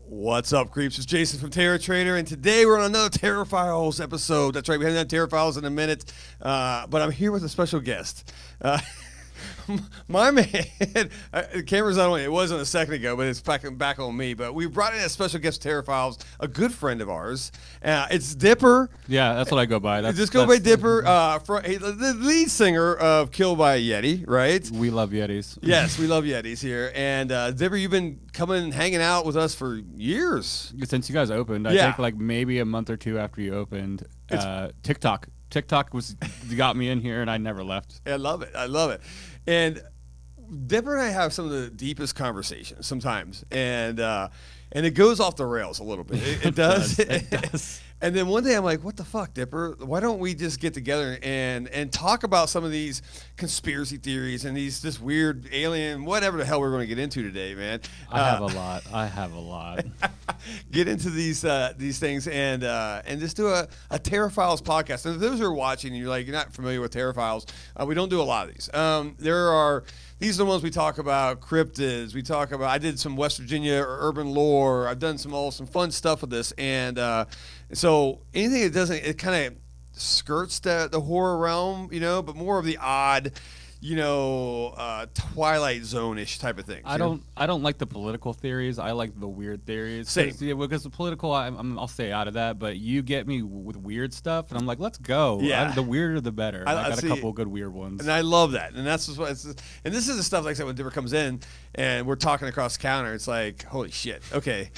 What's up, creeps? It's Jason from Terror Trader, and today we're on another Terror Files episode. That's right, we haven't done Terror Files in a minute, but I'm here with a special guest. My man, the camera's not on. It wasn't a second ago, but it's back on me. But we brought in a special guest, Terror Files, a good friend of ours. It's Dipper. Yeah, that's what I go by. Just go by Dipper, the lead singer of Killed By A Yeti, right? We love Yetis. Yes, we love Yetis here. And Dipper, you've been coming and hanging out with us for years. Since you guys opened, I think like maybe a month or two after you opened, TikTok got me in here, and I never left. I love it. I love it. And Dipper and I have some of the deepest conversations sometimes, and it goes off the rails a little bit. It does. It does. And then one day I'm like, what the fuck, Dipper? Why don't we just get together and talk about some of these conspiracy theories and this weird alien, whatever the hell we're going to get into today, man. I have a lot. Get into these things and just do a Terror Files podcast. And if those who are watching and you're not familiar with Terror Files, we don't do a lot of these. These are the ones we talk about, cryptids. We talk about, I did some West Virginia urban lore. I've done some fun stuff with this. And so anything that it kind of skirts the horror realm, but more of the odd, Twilight Zone-ish type of thing. I don't like the political theories. I like the weird theories. Same. Because the political, I'll stay out of that. But you get me with weird stuff, and I'm like, let's go. Yeah. The weirder, the better. I got see, a couple of good weird ones. And I love that. And that's just and this is the stuff like I said when Dipper comes in and we're talking across the counter. It's like, holy shit. Okay.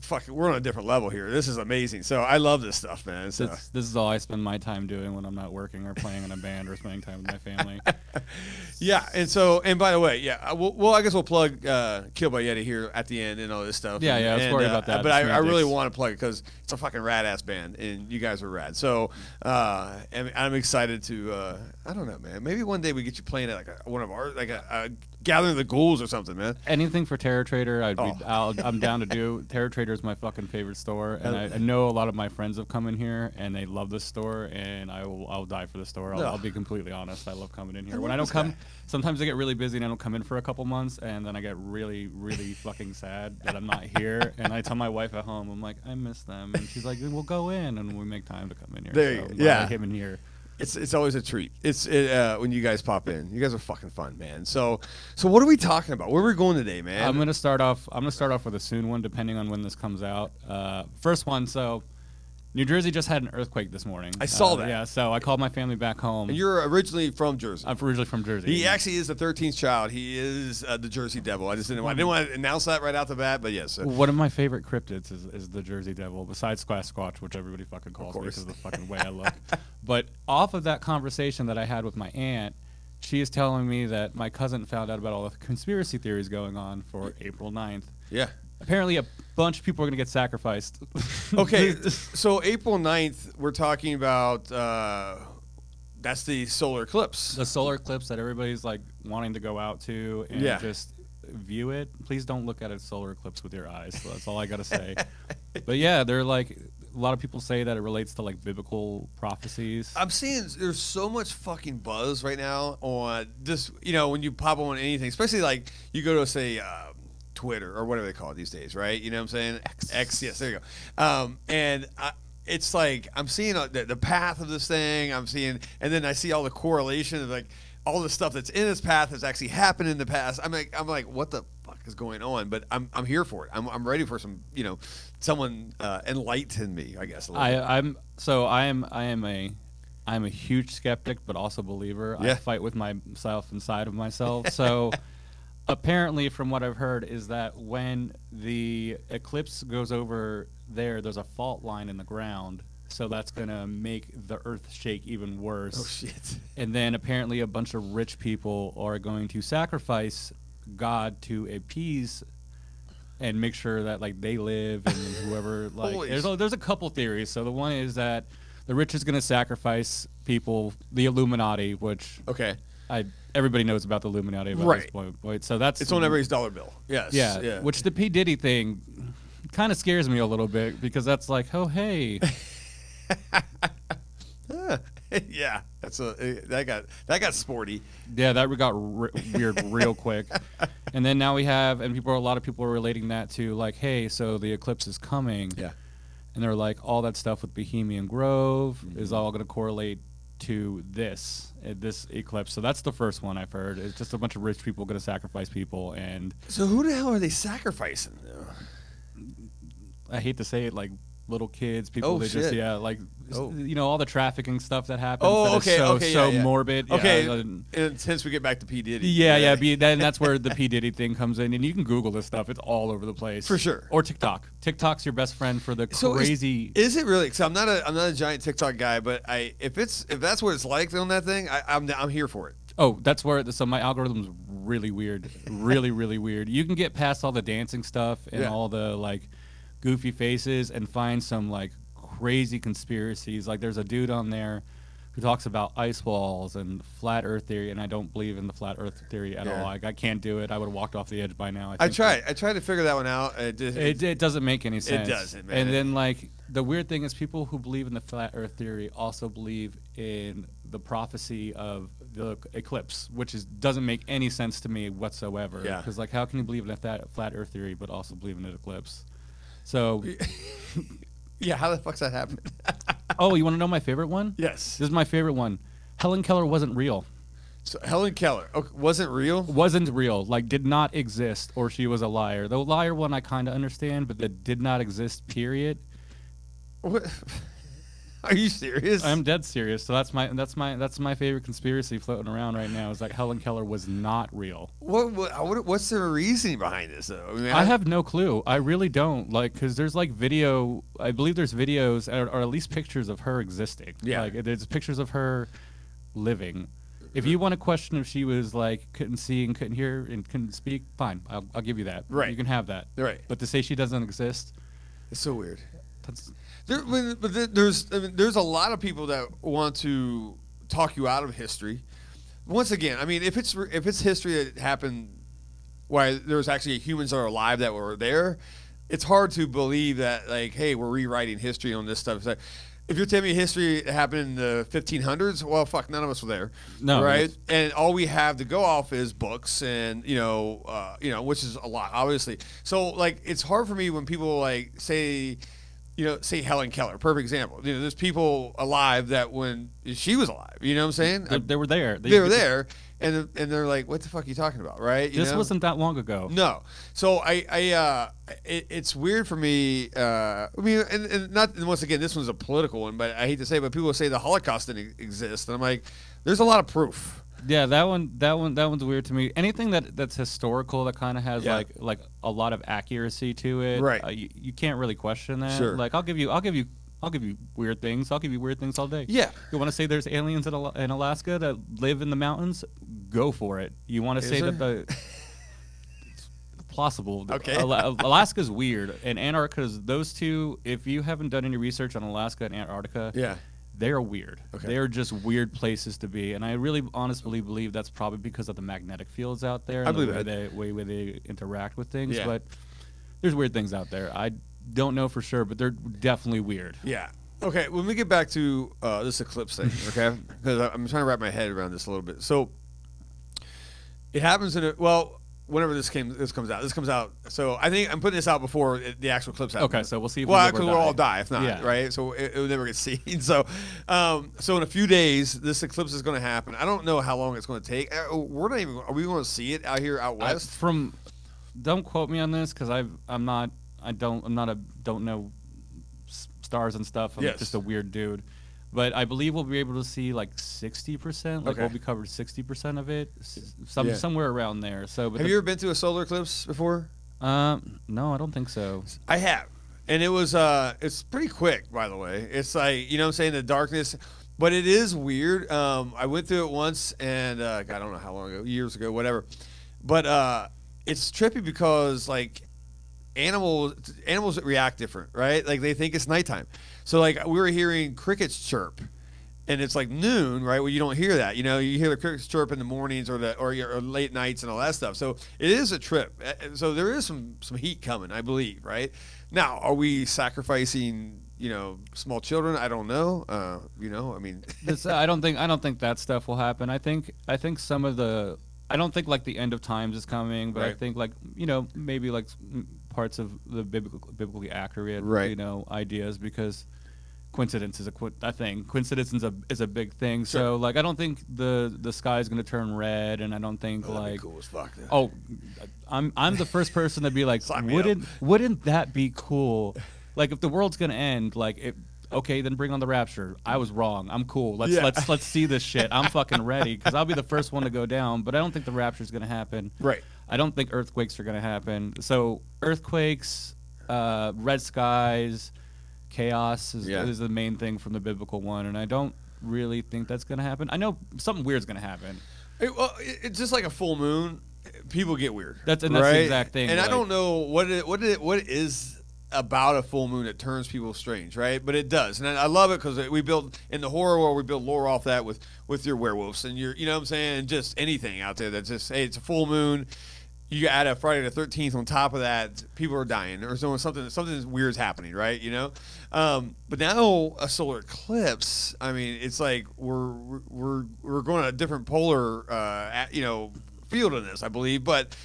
Fuck, we're on a different level here. This is amazing. So I love this stuff, man. So. This is all I spend my time doing when I'm not working or playing in a band or spending time with my family. Yeah, and by the way, yeah, I guess we'll plug Killed By A Yeti here at the end and all this stuff. Yeah, let's worry about that. But I really want to plug it because it's a fucking rad ass band and you guys are rad. So and I'm excited to I don't know, man. Maybe one day we get you playing at one of our a Gathering of the Ghouls or something, man. Anything for Terror Trader, I'm down to do. Terror Trader is my fucking favorite store, and I know a lot of my friends have come in here, and they love this store, and I'll die for the store. I'll be completely honest. I love coming in here. When I don't come, sometimes I get really busy, and I don't come in for a couple months, and then I get really, really fucking sad that I'm not here, and I tell my wife at home, I'm like, I miss them, and she's like, we'll go in, and we make time to come in here. There you go. Yeah. I him in here. It's always a treat. When you guys pop in. You guys are fucking fun, man. So what are we talking about? Where are we going today, man? I'm gonna start off with a soon one, depending on when this comes out. First one. So, New Jersey just had an earthquake this morning. I saw that. Yeah. So I called my family back home. And you're originally from Jersey. I'm originally from Jersey. He actually is the 13th child. He is the Jersey Devil. I didn't want to announce that right out the bat, but yes. One of my favorite cryptids is the Jersey Devil, besides Sasquatch, which everybody fucking calls me because of the fucking way I look. But off of that conversation that I had with my aunt, she is telling me that my cousin found out about all the conspiracy theories going on for April 9th. Yeah. Apparently, a bunch of people are going to get sacrificed. Okay, so April 9th, we're talking about, that's the solar eclipse. The solar eclipse that everybody's wanting to go out to and just view it. Please don't look at a solar eclipse with your eyes. So that's all I got to say. But yeah, they're a lot of people say that it relates to biblical prophecies. I'm seeing there's so much fucking buzz right now on this, when you pop on anything, especially you go to say, Twitter or whatever they call it these days, right? You know what I'm saying? X, yes, there you go. And it's I'm seeing the path of this thing. I'm seeing, and then I see all the correlation of all the stuff that's in this path has actually happened in the past. I'm like, what the fuck is going on? But I'm here for it. I'm ready for some, someone enlighten me, I guess. I'm a huge skeptic, but also believer. Yeah. I fight with myself inside of myself. So. Apparently, from what I've heard, is that when the eclipse goes over there's a fault line in the ground, so that's going to make the earth shake even worse. Oh, shit. And then apparently a bunch of rich people are going to sacrifice God to appease and make sure that they live and whoever there's a couple theories. So the one is that the rich is going to sacrifice people, the Illuminati, which everybody knows about the Illuminati at this point. So it's on everybody's dollar bill. Yes. Yeah. Which the P. Diddy thing kind of scares me a little bit because that's oh hey. Yeah, that got sporty. Yeah, that got weird real quick. And then now we have, and a lot of people are relating that to like, hey, so the eclipse is coming. Yeah. And they're like, all that stuff with Bohemian Grove is all going to correlate to this eclipse. So that's the first one I've heard. It's just a bunch of rich people going to sacrifice people. And so who the hell are they sacrificing? I hate to say it, like little kids, people shit. just all the trafficking stuff that happens. Oh, that okay, is morbid. Okay, yeah. and since we get back to P Diddy. Yeah. Then that's where the P Diddy thing comes in, and you can Google this stuff. It's all over the place for sure. Or TikTok. TikTok's your best friend for the crazy. Is it really? Because I'm not a giant TikTok guy, but if that's what it's like on that thing, I'm here for it. Oh, that's where so my algorithm's really weird, really really weird. You can get past all the dancing stuff and all the like goofy faces and find some like crazy conspiracies. Like there's a dude on there who talks about ice walls and flat earth theory, and I don't believe in the flat earth theory at all. Like, I can't do it. I would have walked off the edge by now. I tried to figure that one out. It doesn't make any sense. It doesn't, man. And then like the weird thing is people who believe in the flat earth theory also believe in the prophecy of the eclipse, which doesn't make any sense to me whatsoever. Yeah. Because like how can you believe in that flat earth theory but also believe in an eclipse? So, yeah, how the fuck's that happen? Oh, you want to know my favorite one? Yes. This is my favorite one. Helen Keller wasn't real. So Helen Keller wasn't real? Wasn't real. Like, did not exist, or she was a liar. The liar one I kind of understand, but the did not exist, period. What? Are you serious? I'm dead serious. So that's my favorite conspiracy floating around right now is that Helen Keller was not real. What's the reasoning behind this though? I mean, I have no clue. I really don't. Like, because there's like video. I believe there's videos or at least pictures of her existing. Yeah. Like there's pictures of her living. If you want to question if she was like couldn't see and couldn't hear and couldn't speak, fine. I'll give you that. Right. You can have that. Right. But to say she doesn't exist, it's so weird. That's. There's a lot of people that want to talk you out of history. Once again, I mean, if it's history that happened, why there was actually humans that are alive that were there, it's hard to believe that like, hey, we're rewriting history on this stuff. If you're telling me history that happened in the 1500s, well, fuck, none of us were there, no, right? And all we have to go off is books, and which is a lot, obviously. So like, it's hard for me when people like say Helen Keller, perfect example. There's people alive that when she was alive, you know what I'm saying? They were there. They were there, and they're like, "What the fuck are you talking about?" Right? This wasn't that long ago. No. So it's weird for me. I mean, and not and once again, this one's a political one, but I hate to say, but people say the Holocaust didn't exist, and I'm like, there's a lot of proof. Yeah, that one's weird to me. Anything that's historical that kind of has like a lot of accuracy to it, right? You can't really question that. Sure. Like I'll give you weird things. I'll give you weird things all day. Yeah. You want to say there's aliens in Alaska that live in the mountains? Go for it. You want to say that it's possible? Okay. Alaska's weird, and Antarctica's those two. If you haven't done any research on Alaska and Antarctica, yeah. They are weird. Okay. They are just weird places to be, and I really honestly believe that's probably because of the magnetic fields out there. I and believe the way they interact with things. Yeah. But there's weird things out there. I don't know for sure, but they're definitely weird. Yeah. Okay. When we get back to this eclipse thing, okay, because I'm trying to wrap my head around this a little bit. So it happens whenever this comes out. So I think I'm putting this out before the actual eclipse happens. Okay, so we'll see if we'll all die if not, right? So it will never get seen. So in a few days, this eclipse is going to happen. I don't know how long it's going to take. Are we going to see it out west? Don't quote me on this because I don't know stars and stuff. I'm just a weird dude. But I believe we'll be able to see like 60%. Like we'll be covered 60% of it, somewhere around there. So, but have you ever been to a solar eclipse before? No, I don't think so. I have, and it was it's pretty quick, by the way. It's like what I'm saying, the darkness, but it is weird. I went through it once, and God, I don't know how long ago, years ago, whatever. But it's trippy because like animals react different, right? Like they think it's nighttime. So like we were hearing crickets chirp, and it's like noon, right? Well, you don't hear that. You hear the crickets chirp in the mornings or late nights and all that stuff. So it is a trip. So there is some heat coming, I believe, right? Now, are we sacrificing small children. I don't know. I mean, I don't think that stuff will happen. I think some of the. I don't think like the end of times is coming, but I think like maybe like parts of the biblically accurate ideas, because coincidence is a thing. Coincidence is a big thing. Sure. So like I don't think the sky is going to turn red, and I don't think that'd be cool as fuck, I'm the first person to be like, wouldn't that be cool? Like if the world's going to end, like okay, then bring on the rapture. I was wrong. I'm cool. Let's see this shit. I'm fucking ready, because I'll be the first one to go down. But I don't think the rapture is going to happen. Right. I don't think earthquakes are going to happen. So earthquakes, red skies, chaos is the main thing from the biblical one, and I don't really think that's going to happen. I know something weird's going to happen. It's just like a full moon. People get weird. That's the exact thing. And I don't know what it is about a full moon that turns people strange, right? But it does, and I love it because we build in the horror world. We build lore off that with your werewolves and your, you know what I'm saying, just anything out there that's just, hey, it's a full moon. You add a Friday the 13th on top of that, people are dying or something weird's happening, right? But now a solar eclipse. I mean, it's like we're going to a different polar field in this, I believe, but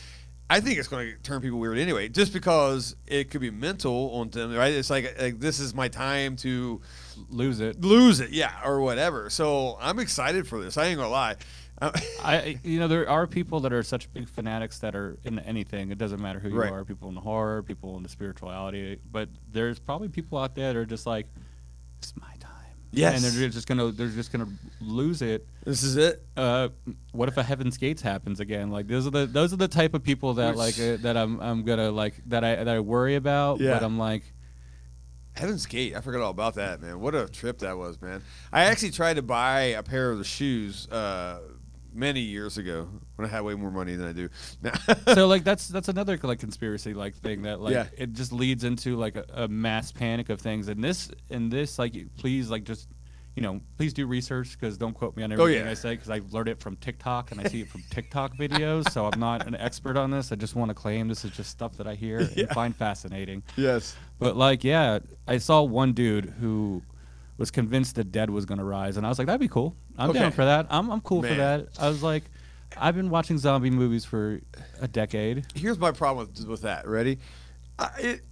I think it's going to turn people weird anyway, just because it could be mental on them, right? It's like this is my time to lose it, yeah, or whatever. So I'm excited for this. I ain't gonna lie. There are people that are such big fanatics that are in anything. It doesn't matter who you are. People in the horror, people in the spirituality, but there's probably people out there that are just like, it's my time. Yes. And they're just gonna lose it. This is it. What if a Heaven's Gates happens again? Like those are the type of people that that I'm gonna like that I worry about. Yeah. But I'm like, Heaven's Gate. I forgot all about that, man. What a trip that was, man. I actually tried to buy a pair of the shoes many years ago when I had way more money than I do now. So like that's another like conspiracy like thing that like it just leads into like a mass panic of things. And this like please like just please do research, because don't quote me on everything I say, because I learned it from TikTok and I see it from TikTok videos. So I'm not an expert on this. I just want to claim this is just stuff that I hear and find fascinating. Yes. But like I saw one dude who was convinced the dead was going to rise, and I was like, that'd be cool. I'm down for that. I'm cool for that. I was like, I've been watching zombie movies for a decade. Here's my problem with that. Ready?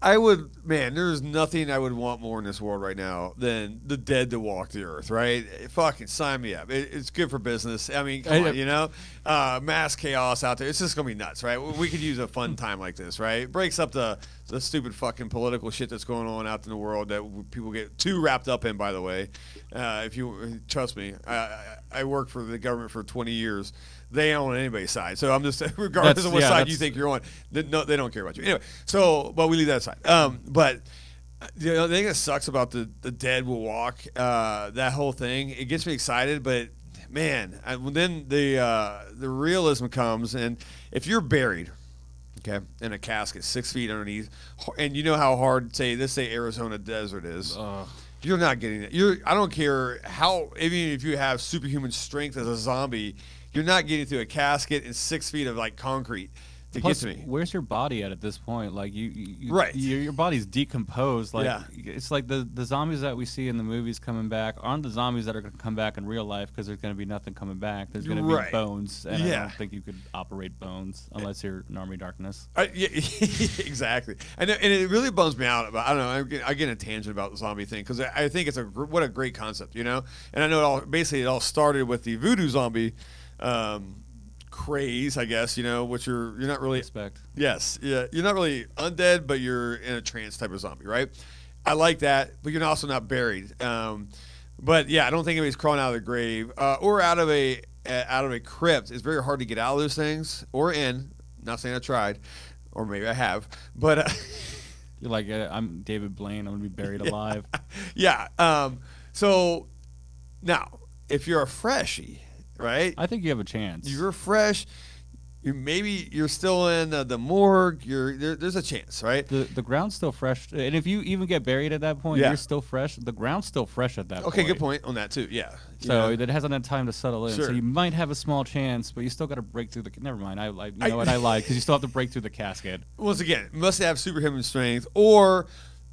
I would, man, there's nothing I would want more in this world right now than the dead to walk the earth, right? Fucking sign me up. It's good for business. I mean, come on, mass chaos out there. It's just going to be nuts, right? We could use a fun time like this, right? It breaks up the stupid fucking political shit that's going on out in the world that people get too wrapped up in, by the way. If you trust me, I worked for the government for 20 years. They ain't on anybody's side. So I'm just, regardless of what side you think you're on, they don't care about you. Anyway, but we leave that aside. But the thing that sucks about the dead will walk, that whole thing, it gets me excited, but man, then the realism comes, and if you're buried, okay, in a casket 6 feet underneath, and you know how hard, say Arizona desert is. You're not getting it. I don't care how, even if you have superhuman strength as a zombie, you're not getting through a casket and 6 feet of like concrete to get to me. Where's your body at this point? Like your body's decomposed. Like it's like the zombies that we see in the movies coming back aren't the zombies that are going to come back in real life, because there's going to be nothing coming back. There's going to be bones, and I don't think you could operate bones unless you're in Army Darkness. Exactly. And it really bums me out. About, I don't know. I get in a tangent about the zombie thing, because I think it's what a great concept, And I know it all started with the voodoo zombie. Craze, I guess, which you're not really Yes, yeah, you're not really undead, but you're in a trance type of zombie, right? I like that, but you're also not buried. But yeah, I don't think anybody's crawling out of the grave or out of a crypt. It's very hard to get out of those things or in. Not saying I tried, or maybe I have, but you're like, I'm David Blaine. I'm gonna be buried alive. Yeah. So now, if you're a freshie. Right, I think you have a chance. You're fresh. Maybe you're still in the morgue. There's a chance, right? The ground's still fresh, and if you even get buried at that point, you're still fresh. The ground's still fresh at that point. Okay, good point on that too. Yeah. So it hasn't had time to settle in. Sure. So you might have a small chance, but you still got to break through the. Never mind. I lied because you still have to break through the casket. Once again, must have superhuman strength, or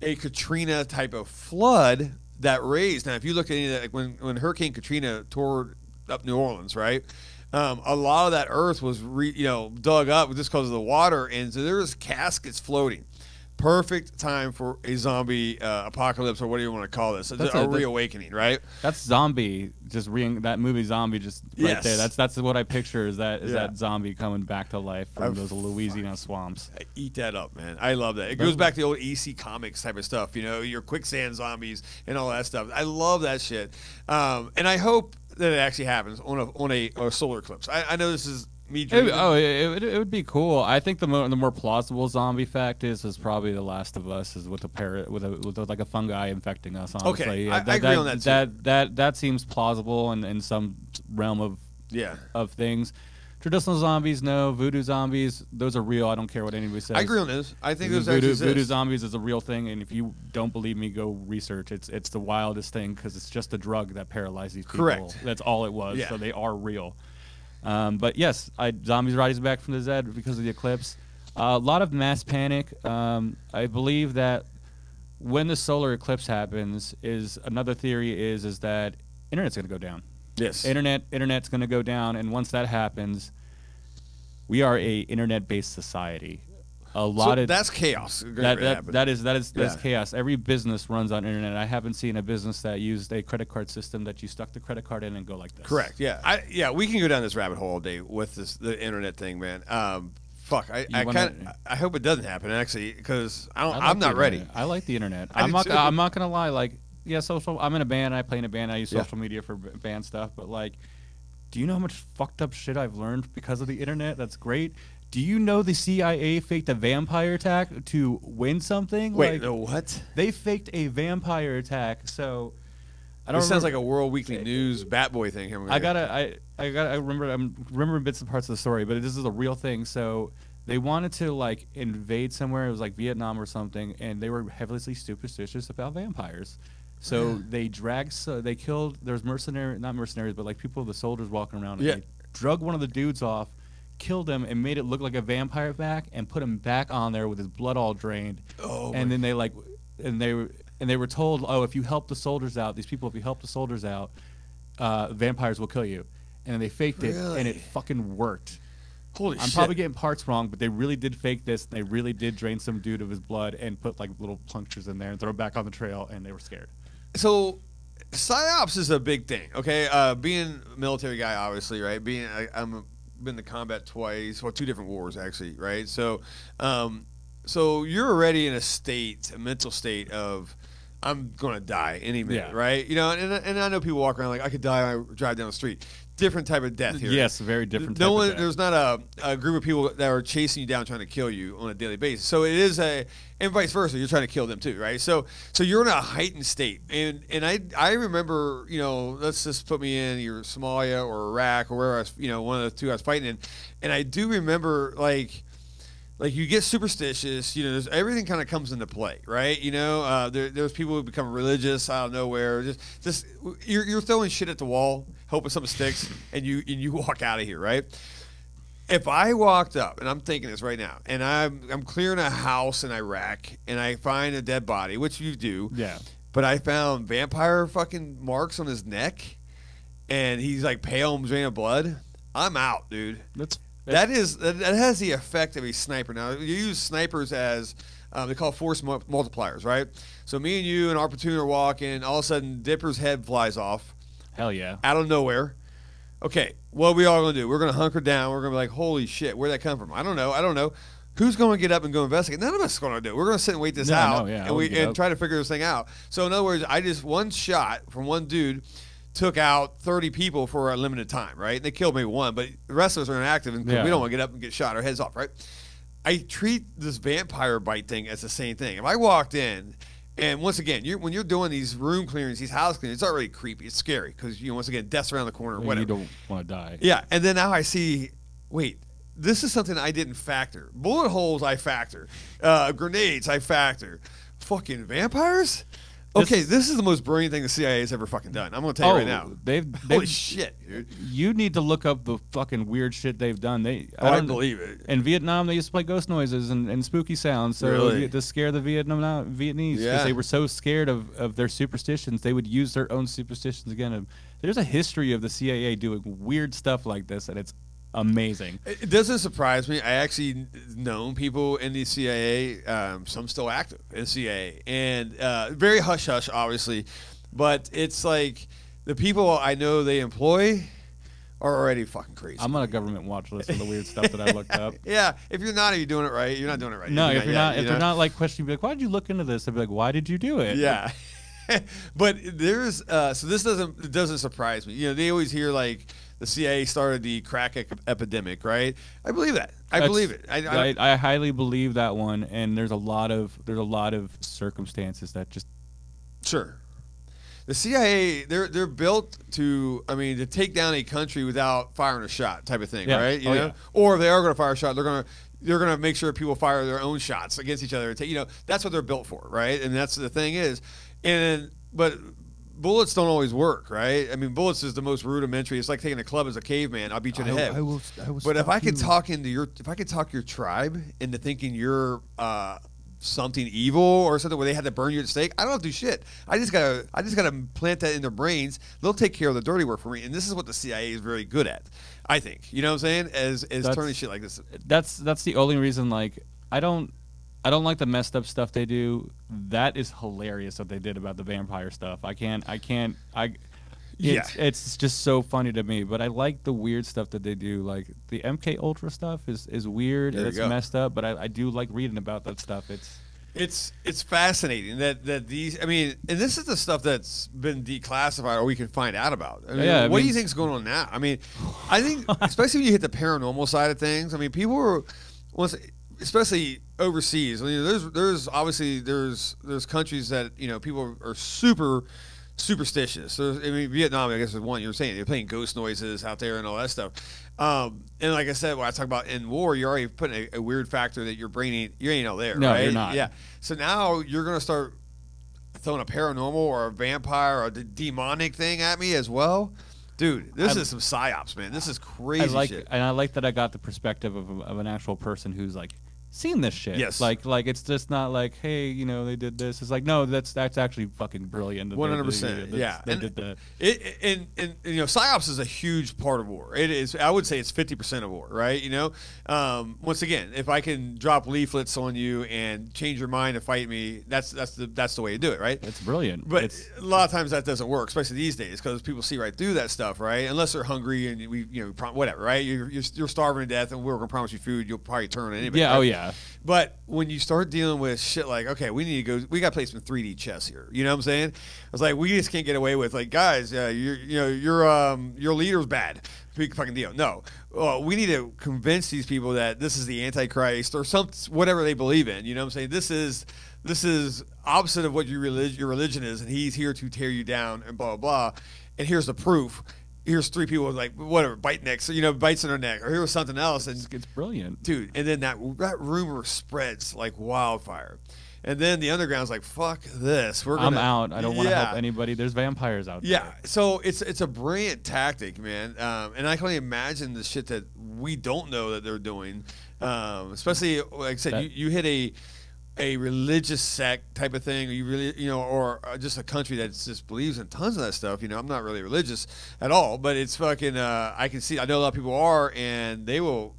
a Katrina type of flood that raised. Now, if you look at any of that, like when Hurricane Katrina tore up New Orleans, right? A lot of that earth was dug up just because of the water, and so there was caskets floating. Perfect time for a zombie apocalypse, or what do you want to call this? A reawakening, right? That's zombie. That movie Zombie, just right there. That's what I picture. Is that zombie coming back to life from those Louisiana swamps? I eat that up, man. I love that. It goes back to the old EC Comics type of stuff. Your quicksand zombies and all that stuff. I love that shit, and I hope that it actually happens on a solar eclipse. I know this is me dreaming. It would be cool. I think the more plausible zombie fact is probably The Last of Us, is with a parrot with like a fungi infecting us. Honestly. Okay, yeah, I agree on that too. That seems plausible in some realm of things. Traditional zombies, no. Voodoo zombies, those are real. I don't care what anybody says. I agree on this. I think those voodoo zombies is a real thing, and if you don't believe me, go research. It's the wildest thing because it's just a drug that paralyzes people. Correct. That's all it was. Yeah. So they are real. But yes, zombies rising back from the dead because of the eclipse. A lot of mass panic. I believe that when the solar eclipse happens, another theory is that internet's going to go down. Yes. Internet's going to go down, and once that happens, we are a internet-based society. That's chaos. That is chaos. Every business runs on internet. I haven't seen a business that used a credit card system that you stuck the credit card in and go like this. Correct. Yeah. We can go down this rabbit hole all day with the internet thing, man. Fuck. I hope it doesn't happen actually, because I'm not ready. I like the internet. I'm not gonna lie. Like, yeah, social. I'm in a band. I play in a band. I use social media for band stuff. But like, do you know how much fucked up shit I've learned because of the internet? That's great. Do you know the CIA faked a vampire attack to win something? Wait, no, what? They faked a vampire attack. So I don't. It sounds like a World Weekly News Bat Boy thing here. I'm remembering bits and parts of the story, but this is a real thing. So they wanted to like invade somewhere. It was like Vietnam or something, and they were heavily superstitious about vampires. So they killed. There's not mercenaries, but like the soldiers walking around. And they drug one of the dudes off, killed him, and made it look like a vampire back, and put him back on there with his blood all drained. And then they were told, if you help the soldiers out, if you help the soldiers out, vampires will kill you. And then they faked it, and it fucking worked. Holy shit. I'm probably getting parts wrong, but they really did fake this. They really did drain some dude of his blood and put like little punctures in there and throw him back on the trail, and they were scared. So, psyops is a big thing, okay? Being a military guy, obviously, right? I'm been to combat twice, well, 2 different wars actually, right? So, so you're already in a mental state of, I'm gonna die any minute, right? And I know people walk around like, I could die when I drive down the street. Different type of death here. Yes, very different. Type of death. There's not a group of people that are chasing you down, trying to kill you on a daily basis. So it is and vice versa. You're trying to kill them too, right? So you're in a heightened state, and I remember, let's just put me in either Somalia or Iraq or where I was, one of the 2 I was fighting in, and I do remember like you get superstitious, everything kind of comes into play, right? There's people who become religious out of nowhere. Just you're throwing shit at the wall, hoping something sticks, and you walk out of here, right? If I walked up, and I'm thinking this right now, and I'm clearing a house in Iraq, and I find a dead body, which you do, but I found vampire fucking marks on his neck, and he's like pale and draining blood, I'm out, dude. That has the effect of a sniper. Now, you use snipers as, they call force multipliers, right? So me and you and our platoon are walking, all of a sudden Dipper's head flies off. Hell yeah. Out of nowhere. Okay, what are we all going to do? We're going to hunker down. We're going to be like, holy shit, where'd that come from? I don't know. Who's going to get up and go investigate? None of us are going to do it. We're going to sit and wait this out and try to figure this thing out. So in other words, one shot from one dude took out 30 people for a limited time, right? They killed maybe 1, but the rest of us are inactive, and we don't want to get up and get shot, our heads off, right? I treat this vampire bite thing as the same thing. If I walked in, and once again, when you're doing these room clearings, these house clearings, it's already creepy. It's scary because, once again, death's around the corner or whatever. You don't want to die. Yeah, and then now I see, wait, this is something I didn't factor. Bullet holes, I factor. Grenades, I factor. Fucking vampires? Okay, this is the most brilliant thing the CIA has ever fucking done. I'm going to tell you right now. Holy shit, dude. You need to look up the fucking weird shit they've done. I don't believe it. In Vietnam, they used to play ghost noises and spooky sounds, so to scare the Vietnamese, because they were so scared of their superstitions, they would use their own superstitions again. There's a history of the CIA doing weird stuff like this, and it's amazing. It doesn't surprise me. I actually known people in the CIA, some still active in the CIA, and very hush hush, obviously, but it's like the people I know they employ are already fucking crazy. I'm on a government watch list of the weird stuff that I looked up. Yeah, if you're not doing it right, you're not doing it right. No, if they're not like questioning, be like, why did you look into this? I'd be like, why did you do it? Yeah. But there's so this doesn't surprise me. You know, they always hear like the CIA started the crack epidemic, right? I believe that. I believe it. I highly believe that one, and there's a lot of circumstances that just sure. The CIA, they're built to, to take down a country without firing a shot, type of thing, right? You know? Yeah. Or if they are going to fire a shot, they're going to make sure people fire their own shots against each other. That's what they're built for, right? And that's the thing is, but bullets don't always work, right? I mean, bullets is the most rudimentary. It's like taking a club as a caveman. I'll beat you in the head. I will but if I could talk your tribe into thinking you're something evil or something where they had to burn you at stake, I don't have to do shit. I just gotta plant that in their brains. They'll take care of the dirty work for me. And this is what the CIA is very good at, I think. You know what I'm saying? As turning shit like this. That's the only reason. Like, I don't like the messed up stuff they do. That is hilarious what they did about the vampire stuff. It's just so funny to me. But I like the weird stuff that they do. Like the MK Ultra stuff is weird and it's messed up. But I do like reading about that stuff. It's fascinating that these. I mean, and this is the stuff that's been declassified or we can find out about. What do you think is going on now? I mean, I think especially when you hit the paranormal side of things. I mean, people are especially overseas. I mean, there's obviously there's countries that people are super superstitious. Vietnam, I guess, is one you were saying. They're playing ghost noises out there and all that stuff. And like I said, when I talk about in war, you're already putting a weird factor that your brain ain't all there. No, right? You're not. Yeah. So now you're gonna start throwing a paranormal or a vampire or a demonic thing at me as well. Dude, this is some psyops, man. This is crazy shit. And I like that I got the perspective of an actual person who's like seen this shit. Yes. Like it's just not like, hey, they did this. It's like, no, that's actually fucking brilliant. 100%. Yeah. They did that. And psyops is a huge part of war. It is. I would say it's 50% of war, right? Once again, if I can drop leaflets on you and change your mind to fight me, that's the way to do it, right? It's brilliant. But a lot of times that doesn't work, especially these days, because people see right through that stuff, right? Unless they're hungry and whatever, right? You're starving to death, and we're gonna promise you food. You'll probably turn on anybody. Yeah. Right? Oh yeah. But when you start dealing with shit like, okay, we got to play some 3D chess here. You know what I'm saying? I was like, we just can't get away with like, guys, your leader's bad. Big fucking deal. No, we need to convince these people that this is the Antichrist or whatever they believe in. You know what I'm saying? This is opposite of what your religion is, and he's here to tear you down and blah blah blah. And here's the proof. Here's 3 people like whatever bites in their neck, or here was something else, and it's brilliant, dude. And then that rumor spreads like wildfire, and then the underground's like, fuck this, I'm out. I don't want to help anybody. There's vampires out there. Yeah, so it's a brilliant tactic, man, and I can only imagine the shit that we don't know that they're doing, especially like I said, you hit a religious sect type of thing, or you really, or just a country that just believes in tons of that stuff. I'm not really religious at all, but it's fucking. I know a lot of people are, and they'll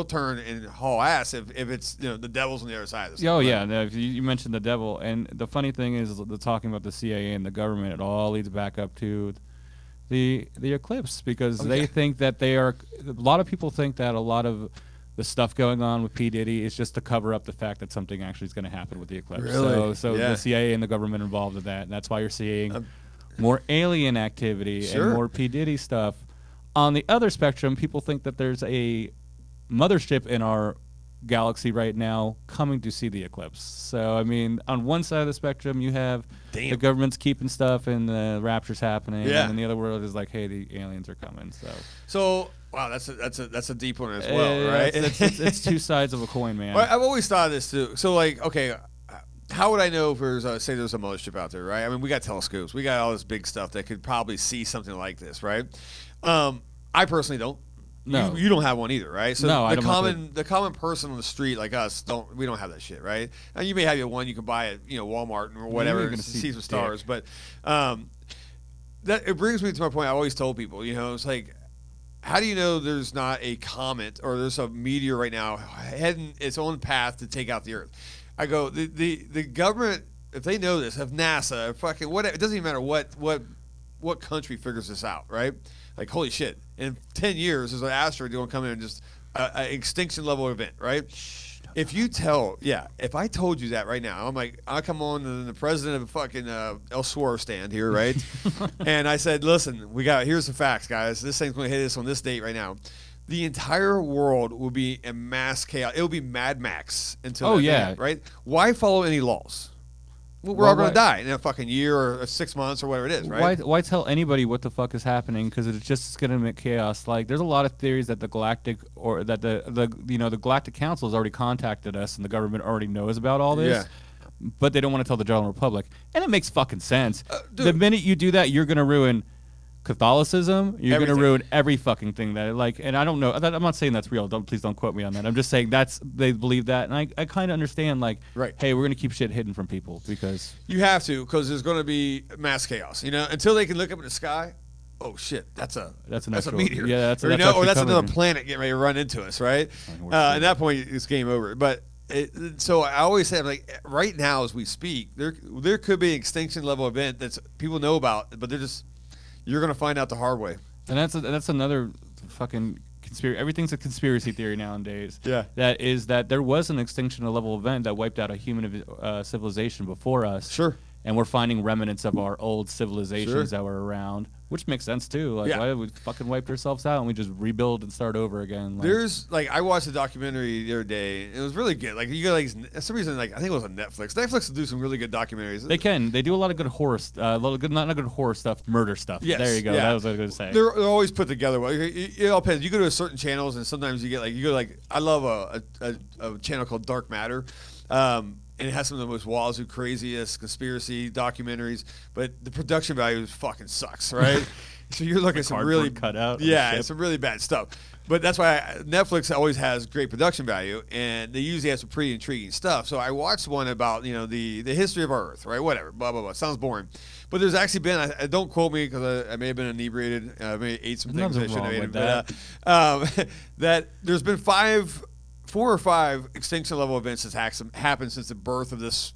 turn and haul ass if it's the devil's on the other side of this. Oh yeah, you mentioned the devil, and the funny thing is, the talking about the CIA and the government, it all leads back up to the Eclipse, because they think that they are. A lot of people think that a lot of the stuff going on with P. Diddy is just to cover up the fact that something actually is going to happen with the Eclipse. Really? So the CIA and the government are involved in that, and that's why you're seeing more alien activity and more P. Diddy stuff. On the other spectrum, people think that there's a mothership in our galaxy right now coming to see the Eclipse. So, on one side of the spectrum, you have the government's keeping stuff and the rapture's happening, and then the other world is like, hey, the aliens are coming. So wow, that's a deep one as well, right? It's 2 sides of a coin, man. Well, I've always thought of this too. So, like, okay, how would I know if there's say there's a mothership out there, right? I mean, we got telescopes, we got all this big stuff that could probably see something like this, right? I personally don't. No, you don't have one either, right? So no, the common person on the street like us we don't have that shit, right? Now you may have one you can buy at Walmart or whatever to see some stars, but that it brings me to my point. I always told people, it's like, how do you know there's not a comet or there's a meteor right now heading its own path to take out the Earth? I go, the government, if they know this, if NASA, fucking whatever, it doesn't even matter what country figures this out, right? Like, holy shit, in 10 years, there's an asteroid going to come in and just an extinction level event, right? If I told you that right now, I'm like, I come on the president of fucking El Suero stand here, right? And I said, listen, here's the facts, guys. This thing's going to hit us on this date right now. The entire world will be in mass chaos. It will be Mad Max until right? Why follow any laws? We're all going to die in a fucking year or 6 months or whatever it is, right? Why tell anybody what the fuck is happening? Because it's just going to make chaos. Like, there's a lot of theories that the galactic or that the Galactic Council has already contacted us and the government already knows about all this. Yeah. But they don't want to tell the general public, and it makes fucking sense. The minute you do that, you're going to ruin Catholicism. You're going to ruin every fucking thing and I don't know. I'm not saying that's real. Please don't quote me on that. I'm just saying they believe that, and I kind of understand. Hey, we're going to keep shit hidden from people because you have to, because there's going to be mass chaos. Until they can look up in the sky. Oh shit, that's a meteor. Yeah, that's another planet getting ready to run into us, right? At that point, it's game over. But so I always say, right now as we speak, there could be an extinction level event that people know about, but you're going to find out the hard way. And that's another fucking conspiracy. Everything's a conspiracy theory nowadays. Yeah. That there was an extinction level event that wiped out a human civilization before us. Sure. And we're finding remnants of our old civilizations that were around, which makes sense too. Why did we fucking wipe ourselves out and we just rebuild and start over again? I watched a documentary the other day. It was really good. You got for some reason, I think it was on Netflix. Netflix will do some really good documentaries. They do a lot of good horror, not good horror stuff, murder stuff. Yes, there you go. That was what I was going to say. They're always put together. It all depends. You go to certain channels and sometimes you get I love a channel called Dark Matter. And it has some of the most wazoo, craziest conspiracy documentaries, but the production value fucking sucks, right? So you're looking at some really cut out. Yeah, some really bad stuff. But that's why Netflix always has great production value, and they usually have some pretty intriguing stuff. So I watched one about the history of our Earth, right? Whatever, blah blah blah. Sounds boring, but there's actually been. Don't quote me because I may have been inebriated. I may have ate some things I shouldn't have eaten. But that there's been 4 or 5 extinction level events that's happened since the birth of this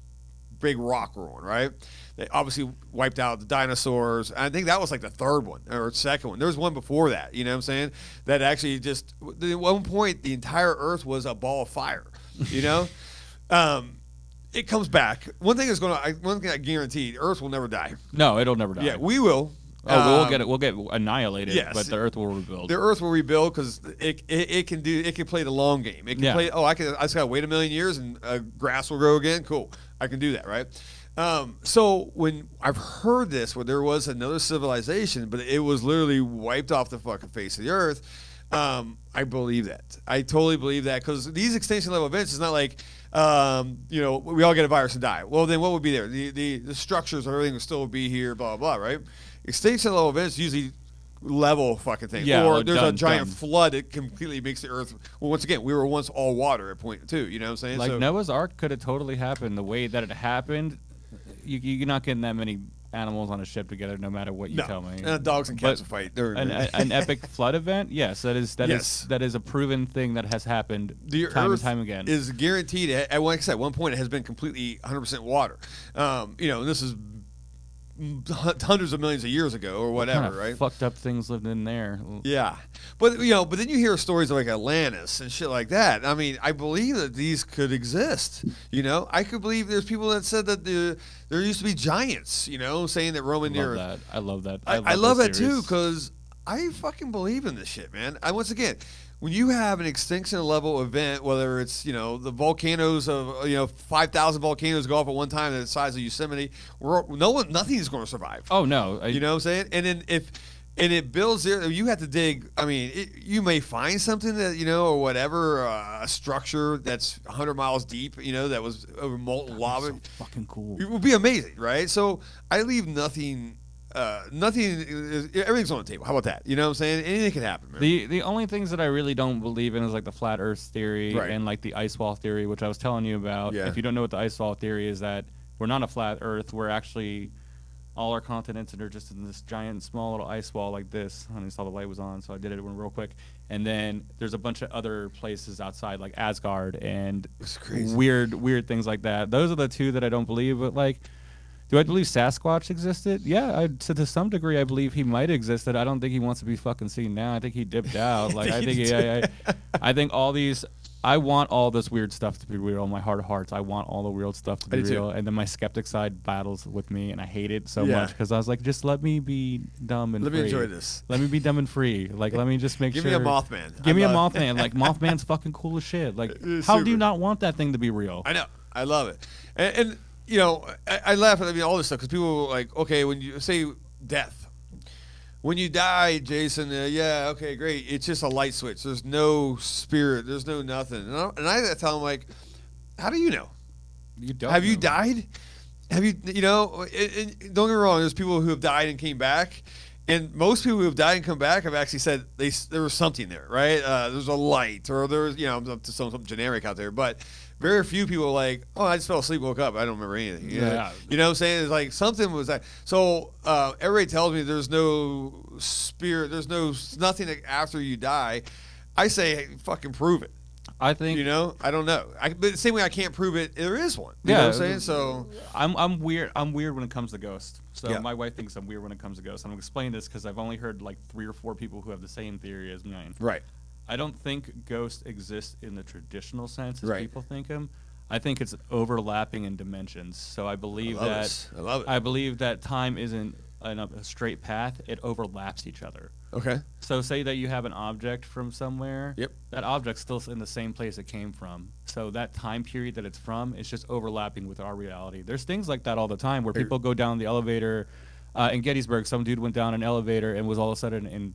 big rock we're on, right? They obviously wiped out the dinosaurs. I think that was the third one or second one. There was one before that, you know what I'm saying? That actually just, at one point, the entire Earth was a ball of fire, It comes back. One thing I guarantee, Earth will never die. No, it'll never die. Yeah, we will. Oh, we'll get annihilated. Yes. But the Earth will rebuild. The Earth will rebuild because it can play the long game. It can play. I just gotta wait 1 million years and grass will grow again. Cool, I can do that, right? So when I've heard this, where there was another civilization, but it was literally wiped off the fucking face of the Earth, I believe that. I totally believe that because these extinction level events is not like. We all get a virus and die. Well, then what would be there? The structures and everything would still be here, blah blah blah, right? Extinction level events usually level fucking thing. Yeah, or there's a giant flood that completely makes the Earth. Well, once again, we were once all water at point 2. You know what I'm saying? Noah's Ark could have totally happened the way that it happened. You're not getting that many animals on a ship together, no matter what you tell me. Dogs and cats will fight. An epic flood event, yes, that is a proven thing that has happened time and time again. Is guaranteed. Like I said, at one point it has been completely 100% water. This is hundreds of millions of years ago or whatever, right? Fucked up things lived in there. Yeah, but then you hear stories of Atlantis and shit like that. I mean, I believe that these could exist. I could believe there's people that said that there used to be giants. Saying that Roman era. I love that. I love that too because I fucking believe in this shit, man. Once again, when you have an extinction level event, whether it's the volcanoes of 5,000 volcanoes go off at one time the size of Yosemite, nothing is going to survive. Oh no, you know what I'm saying? And then if And it builds there. You have to dig. I mean, you may find something that, or whatever, a structure that's 100 miles deep, that was over molten lava. So fucking cool. It would be amazing, right? So I leave nothing. Everything's on the table. How about that? You know what I'm saying? Anything can happen, man. The only things that I really don't believe in is like the flat Earth theory and like the ice wall theory, which I was telling you about. Yeah. If you don't know what the ice wall theory is, that we're not a flat Earth. We're actually all our continents and are just in this giant, small little ice wall like this. I saw the light was on, so I did it real quick. And then there's a bunch of other places outside, like Asgard and weird things like that. Those are the two that I don't believe. But like, do I believe Sasquatch existed? Yeah, to some degree, I believe he might have existed. I don't think he wants to be fucking seen now. I think he dipped out. Like I think all these. I want all this weird stuff to be real. My heart of hearts, I want all the weird stuff to be real. And then my skeptic side battles with me, and I hate it so much because I was like, just let me be dumb and free. Let me enjoy this. Let me be dumb and free. Like, let me just make Give sure. me a Mothman. Give me a Mothman. Like, Mothman's fucking cool as shit. Like, how do you not want that thing to be real? I know. I love it. And I laugh at all this stuff because people are like, okay, when you say death. When you die, Jason, okay, great. It's just a light switch. There's no spirit. There's no nothing. And I tell them, like, how do you know? You don't Have know. you died? Have you, don't get me wrong, there's people who have died and came back. And most people who have died and come back have actually said there was something there, right? There's a light, or there's, something generic out there. But very few people are like, oh, I just fell asleep, woke up. I don't remember anything. You know what I'm saying? It's like something was that. So everybody tells me there's no spirit, there's nothing after you die. I say, hey, fucking prove it. I think I don't know. But the same way I can't prove it, there is one. You know what I'm saying? So I'm weird. I'm weird when it comes to ghosts. So my wife thinks I'm weird when it comes to ghosts. I'm gonna explain this because I've only heard like 3 or 4 people who have the same theory as mine. Right. I don't think ghosts exist in the traditional sense as people think them. I think it's overlapping in dimensions. So I believe I love it. I believe that time isn't a straight path. It overlaps each other. Okay. So say that you have an object from somewhere. Yep. That object's still in the same place it came from. So that time period that it's from is just overlapping with our reality. There's things like that all the time where people go down the elevator. In Gettysburg, some dude went down an elevator and was all of a sudden in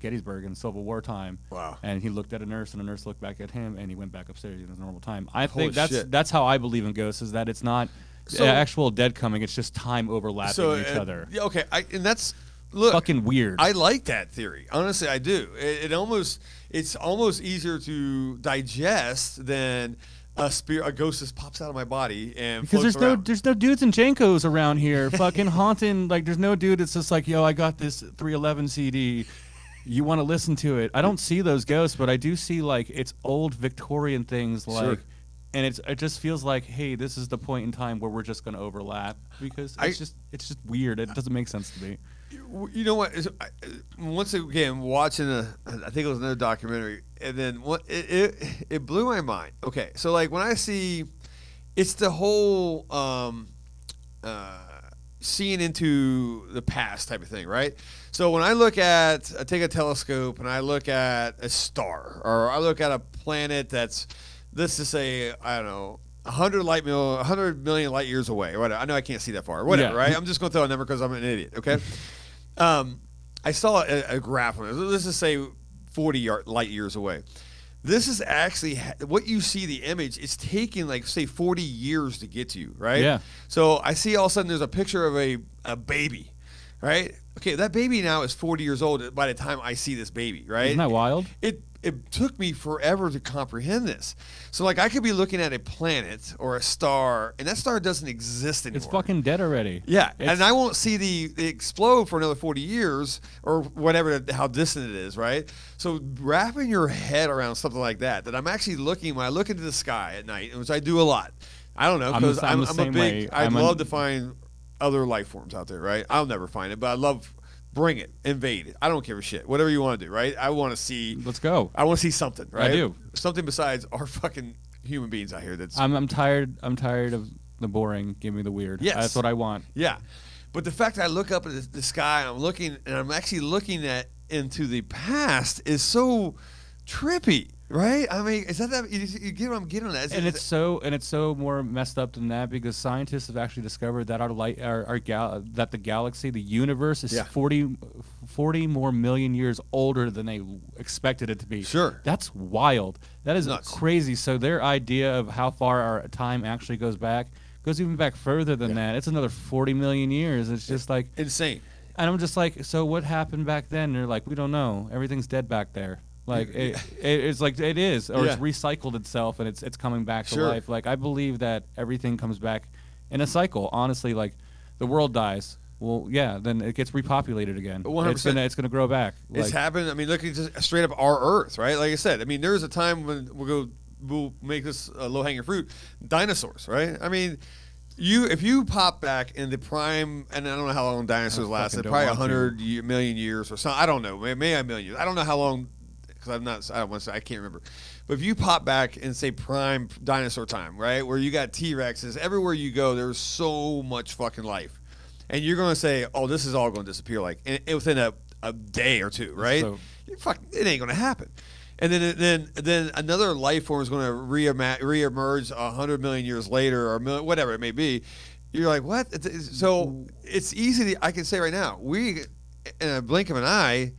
Gettysburg in Civil War time. Wow. And he looked at a nurse, and a nurse looked back at him, and he went back upstairs in his normal time. I think that's how I believe in ghosts, is that it's not actual dead coming, it's just time overlapping each other. Okay, and that's fucking weird. I like that theory. Honestly, I do. It's almost easier to digest than a ghost just pops out of my body and because there's no dudes in Jankos around here fucking haunting. Like, there's no dude that's just like, yo, I got this 311 CD. You want to listen to it? I don't see those ghosts, but I do see like it's old Victorian things, like, and it just feels like, hey, this is the point in time where we're just going to overlap because it's just weird. It doesn't make sense to me. You know what? Once again, watching I think it was another documentary, and then it blew my mind. Okay, so like when I see, it's the whole seeing into the past type of thing, right? So when I take a telescope and I look at a star, or I look at a planet that's, let's just say, I don't know, 100 million light years away, or whatever. I know I can't see that far, whatever, right? I'm just going to throw a number because I'm an idiot, okay? I saw a graph on it. Let's just say 40 light years away. This is actually what you see, the image. It's taking, like, say, 40 years to get to you, right? Yeah. So I see all of a sudden there's a picture of a baby, right? Okay, that baby now is 40 years old by the time I see this baby, right? Isn't that wild? It took me forever to comprehend this. So, like, I could be looking at a planet or a star, and that star doesn't exist anymore. It's fucking dead already. Yeah, and I won't see the explode for another 40 years or whatever, how distant it is, right? So wrapping your head around something like that I'm actually looking, when I look into the sky at night, which I do a lot. I don't know, because I'm a big, I'd love to find other life forms out there, right? I'll never find it, but I love... Bring it, invade it. I don't give a shit. Whatever you want to do, right? I want to see. Let's go. I want to see something, right? I do. Something besides our fucking human beings out here. That's. I'm tired. I'm tired of the boring. Give me the weird. Yes, that's what I want. Yeah, but the fact that I look up at the sky, I'm looking, and I'm actually looking into the past is so trippy. Right? I mean, is that you get what I'm getting at? It's so more messed up than that, because scientists have actually discovered that that the galaxy, the universe, is 40 more million years older than they expected it to be. Sure. That's wild. That is nuts. Crazy. So their idea of how far our time actually goes even back further than that. It's another 40 million years. It's just like insane. And I'm just like, so what happened back then? And they're like, we don't know. Everything's dead back there. Like it's like it is, or it's recycled itself and it's coming back to life. Like I believe that everything comes back in a cycle. Honestly, like the world dies. Well, yeah, then it gets repopulated again. 100%. It's gonna grow back. It's happened. I mean, look at just straight up our Earth, right? Like I said, I mean, there's a time when we'll make this low hanging fruit. Dinosaurs, right? I mean. If you pop back in the prime, and I don't know how long dinosaurs lasted, probably 100 million years or something. I don't know, maybe a million years. I don't know how long, because I don't want to say, I can't remember. But if you pop back and say prime dinosaur time, right, where you got T-Rexes, everywhere you go, there's so much fucking life. And you're going to say, oh, this is all going to disappear like within a day or two, right? So, it ain't going to happen. And then another life form is going to reemerge 100 million years later, or whatever it may be. You're like, what? So it's easy. I can say right now, we, in a blink of an eye,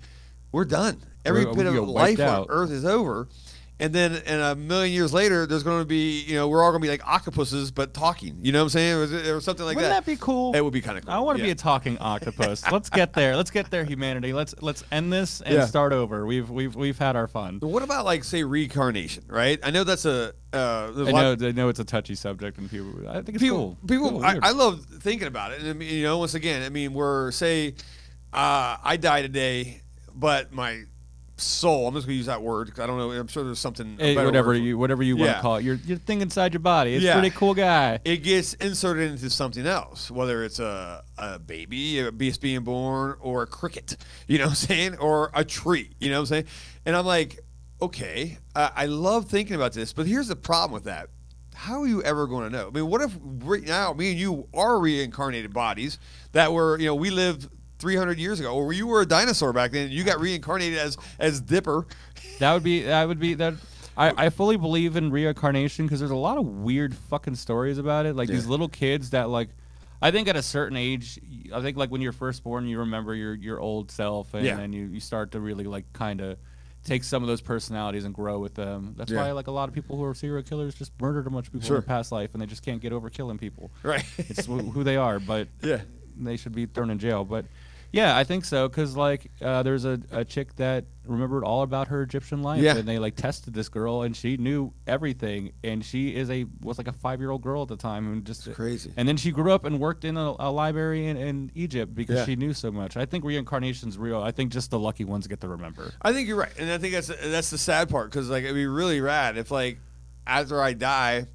we're done. Every bit of life on Earth is over. And then in a million years later, there's going to be, we're all going to be like octopuses, but talking. You know what I'm saying? Or something like Wouldn't that be cool? It would be kind of cool. I want to be a talking octopus. Let's get there. Let's get there, humanity. Let's end this and start over. We've had our fun. But what about, like, say, reincarnation, right? I know that's I know it's a touchy subject, and I think it's cool. I love thinking about it. And I mean, once again, I mean, I die today, but my soul, I'm just going to use that word because I don't know, I'm sure there's something whatever you want to call it, your thing inside your body. It's pretty cool guy. It gets inserted into something else, whether it's a baby, a beast being born, or a cricket, you know what I'm saying, or a tree, you know what I'm saying. And I'm like, okay, I love thinking about this, but here's the problem with that. How are you ever going to know? I mean, what if right now me and you are reincarnated bodies that were, we lived 300 years ago, or you were a dinosaur back then, and you got reincarnated as Dipper. That would be that. I fully believe in reincarnation because there's a lot of weird fucking stories about it. Like these little kids that like, I think at a certain age, I think like when you're first born, you remember your old self, and then you start to really like kind of take some of those personalities and grow with them. That's why like a lot of people who are serial killers just murdered a bunch of people in their past life, and they just can't get over killing people. Right. It's who they are, but they should be thrown in jail. But yeah, I think so, because like there's a chick that remembered all about her Egyptian life, and they like tested this girl, and she knew everything, and she was like a 5-year-old girl at the time, and just crazy. And then she grew up and worked in a library in Egypt because she knew so much. I think reincarnation's real. I think just the lucky ones get to remember. I think you're right, and I think that's the sad part, because like it'd be really rad if like after I die,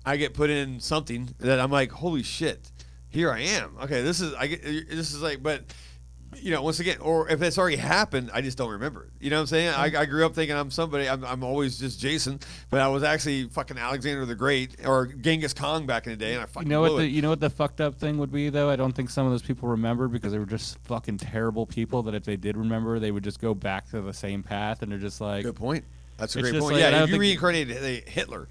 I get put in something that I'm like, holy shit, here I am. Okay, this is like, but. Once again, or if it's already happened, I just don't remember it. You know what I'm saying? I grew up thinking I'm somebody. I'm always just Jason, but I was actually fucking Alexander the Great or Genghis Khan back in the day, and I fucking blew it. You know what the fucked up thing would be, though? I don't think some of those people remember because they were just fucking terrible people, that if they did remember, they would just go back to the same path, and they're just like... Good point. That's a great point. Like, if you reincarnated Hitler...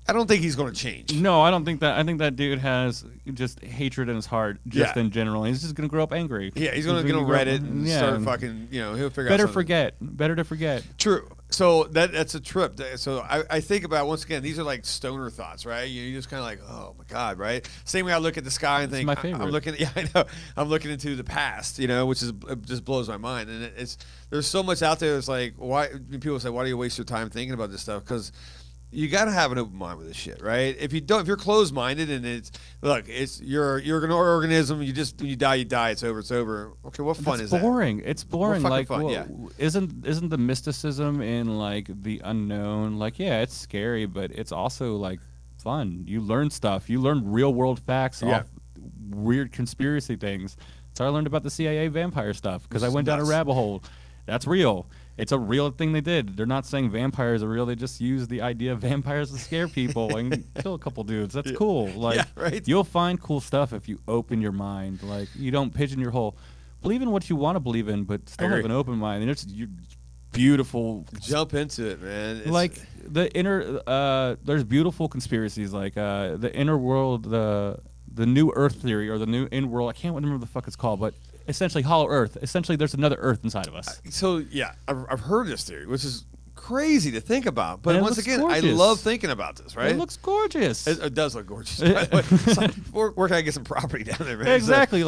I don't think he's going to change. No, I don't think that. I think that dude has just hatred in his heart, just in general. He's just going to grow up angry. Yeah, he's going to get on Reddit and start fucking, he'll figure out something. Better to forget. True. So that's a trip. So I think about, once again, these are like stoner thoughts, right? You just kind of like, oh my God, right? Same way I look at the sky and think, my favorite. I'm looking, I know. I'm looking into the past, which just blows my mind. And there's so much out there. It's like, why, people say, why do you waste your time thinking about this stuff? Because you got to have an open mind with this shit, right? If you're closed-minded and you're an organism, when you die, it's over. It's over. Okay, what fun is boring. that? It's boring. Like, fun, isn't the mysticism in like the unknown? Like, yeah, it's scary, but it's also like fun. You learn stuff. You learn real-world facts off weird conspiracy things. So I learned about the CIA vampire stuff because I went down a rabbit hole. That's real. It's a real thing they did. They're not saying vampires are real. They just use the idea of vampires to scare people and kill a couple dudes. That's cool. Like, you'll find cool stuff if you open your mind. Like, you don't pigeonhole. Believe in what you want to believe in, but still have an open mind. And it's beautiful. Jump into it, man. Like the inner, there's beautiful conspiracies. Like the inner world, the the new Earth theory or the new in-world. I can't remember what the fuck it's called, but essentially hollow Earth. Essentially, there's another Earth inside of us. So yeah, I've heard this theory, which is crazy to think about. But once again, gorgeous. I love thinking about this. Right? It looks gorgeous. It does look gorgeous. By the way. It's like, where can I get some property down there? Man? Exactly.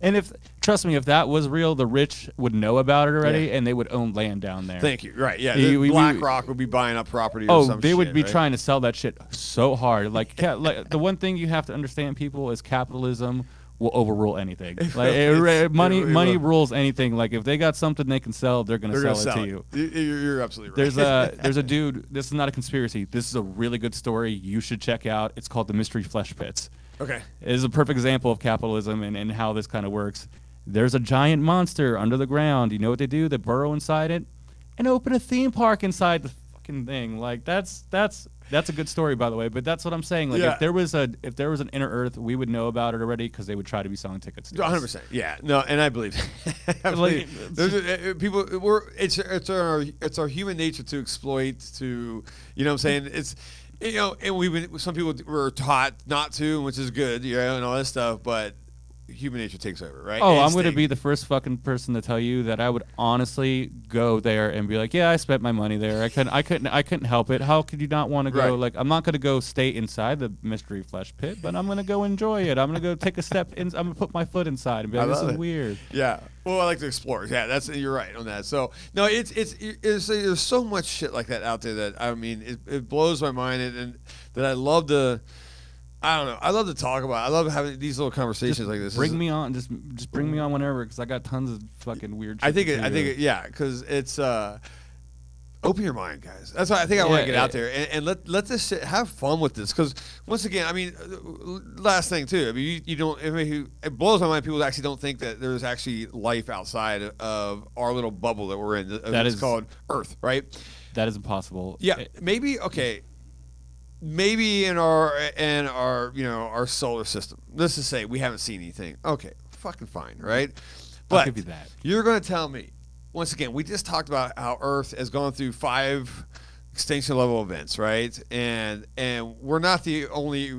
And trust me, if that was real, the rich would know about it already, and they would own land down there. Thank you. Right? Yeah. BlackRock would be buying up property. Or some they shit, would be right? trying to sell that shit so hard. Like the one thing you have to understand, people, is capitalism will overrule anything. Like money rules anything. Like if they got something they can sell, they're gonna sell it to you. You're absolutely right. There's a dude. This is not a conspiracy. This is a really good story. You should check out. It's called The Mystery Flesh Pits. Okay. It is a perfect example of capitalism and how this kind of works. There's a giant monster under the ground. You know what they do? They burrow inside it and open a theme park inside the fucking thing. Like that's a good story, by the way. But that's what I'm saying. Like if there was an inner Earth, we would know about it already because they would try to be selling tickets. 100%. Yeah. No, and I believe. People. It's our human nature to exploit. To you know what I'm saying. It's and some people were taught not to, which is good. And all that stuff, but. Human nature takes over, right? Oh, I'm going to be the first fucking person to tell you that I would honestly go there and be like, yeah, I spent my money there. I couldn't help it. How could you not want to go? Right. Like, I'm not going to go stay inside the mystery flesh pit, but I'm going to go enjoy it. I'm going to go take a step in. I'm going to put my foot inside and be like, this is weird. Yeah. Well, I like to explore. Yeah, you're right on that. So no, it's there's so much shit like that out there that I mean it blows my mind and that I love to. I don't know. I love to talk about. I love having these little conversations like this. Bring me on. Just bring me on whenever, because I got tons of fucking weird shit. I think yeah, because it's open your mind, guys. That's why I think I want to get out there and let this shit, have fun with this. Because once again, I mean, last thing too. I mean, you don't. I mean, it blows my mind. People actually don't think that there's actually life outside of our little bubble that we're in. That is called Earth, right? That is impossible. Yeah, maybe okay. Maybe in our our solar system. Let's just say we haven't seen anything. Okay, fucking fine, right? But I'll give you that. You're going to tell me once again. We just talked about how Earth has gone through 5 extinction level events, right? And we're not the only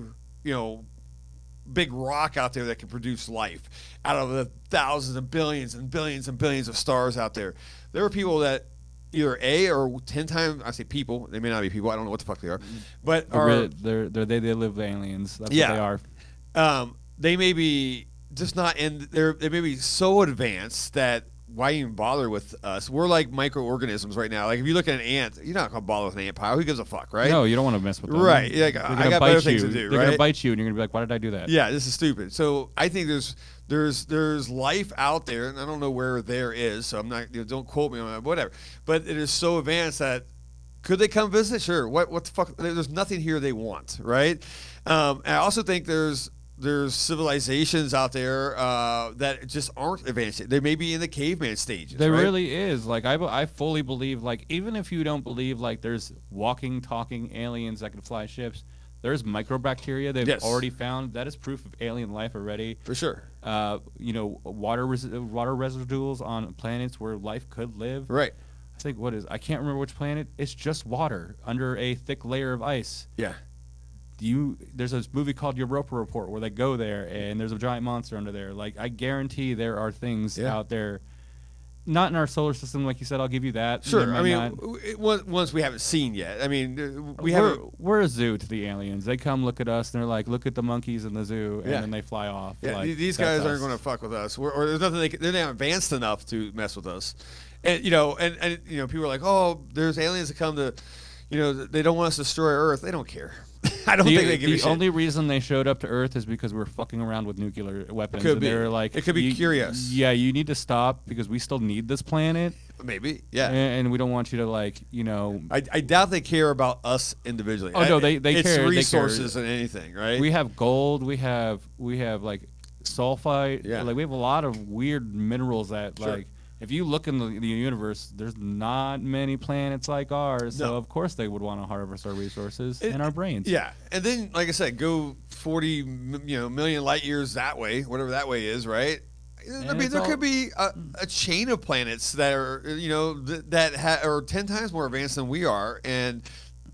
big rock out there that can produce life. Out of the thousands and billions and billions and billions of stars out there, there are people that. Either A or 10 times. I say people. They may not be people. I don't know what the fuck they are, but they live the aliens. That's what they are. They may be just not in. They may be so advanced that why even bother with us? We're like microorganisms right now. Like if you look at an ant, you're not gonna bother with an ant pile. Who gives a fuck, right? No, you don't want to mess with them. Right. Like, I got better things to do. They're gonna bite you, and you're gonna be like, "Why did I do that?" Yeah, this is stupid. So I think there's life out there, and I don't know where there is. So I'm not. Don't quote me on that. Whatever. But it is so advanced that could they come visit? Sure. What the fuck? There's nothing here they want, right? And I also think there's civilizations out there that just aren't advanced. They may be in the caveman stages. There really is. Like I fully believe. Like even if you don't believe, like there's walking, talking aliens that can fly ships, there's microbacteria they've already found. That is proof of alien life already. For sure. Water residuals on planets where life could live. Right. I think I can't remember which planet. It's just water under a thick layer of ice. Yeah. There's this movie called Europa Report where they go there and there's a giant monster under there. Like I guarantee there are things out there, not in our solar system, like you said. I'll give you that. Sure. I mean, ones we haven't seen yet. I mean, we're a zoo to the aliens. They come look at us and they're like, look at the monkeys in the zoo, and then they fly off. Yeah, like, these guys aren't going to fuck with us. Or there's nothing they're not advanced enough to mess with us. And people are like, oh, there's aliens that come to, they don't want us to destroy Earth. They don't care. I don't think they give a shit. The only reason they showed up to Earth is because we're fucking around with nuclear weapons. Could be. They were like, it could be curious. Yeah, you need to stop because we still need this planet. Maybe, yeah. And we don't want you to I doubt they care about us individually. Oh no, they it's care. It's resources and anything, right? We have gold. We have like sulfite. Yeah. Like we have a lot of weird minerals that like. If you look in the universe, there's not many planets like ours, so of course they would want to harvest our resources and our brains. Yeah, and then, like I said, go 40 million light years that way, whatever that way is, right? I mean, there could be a chain of planets that are, are 10 times more advanced than we are, and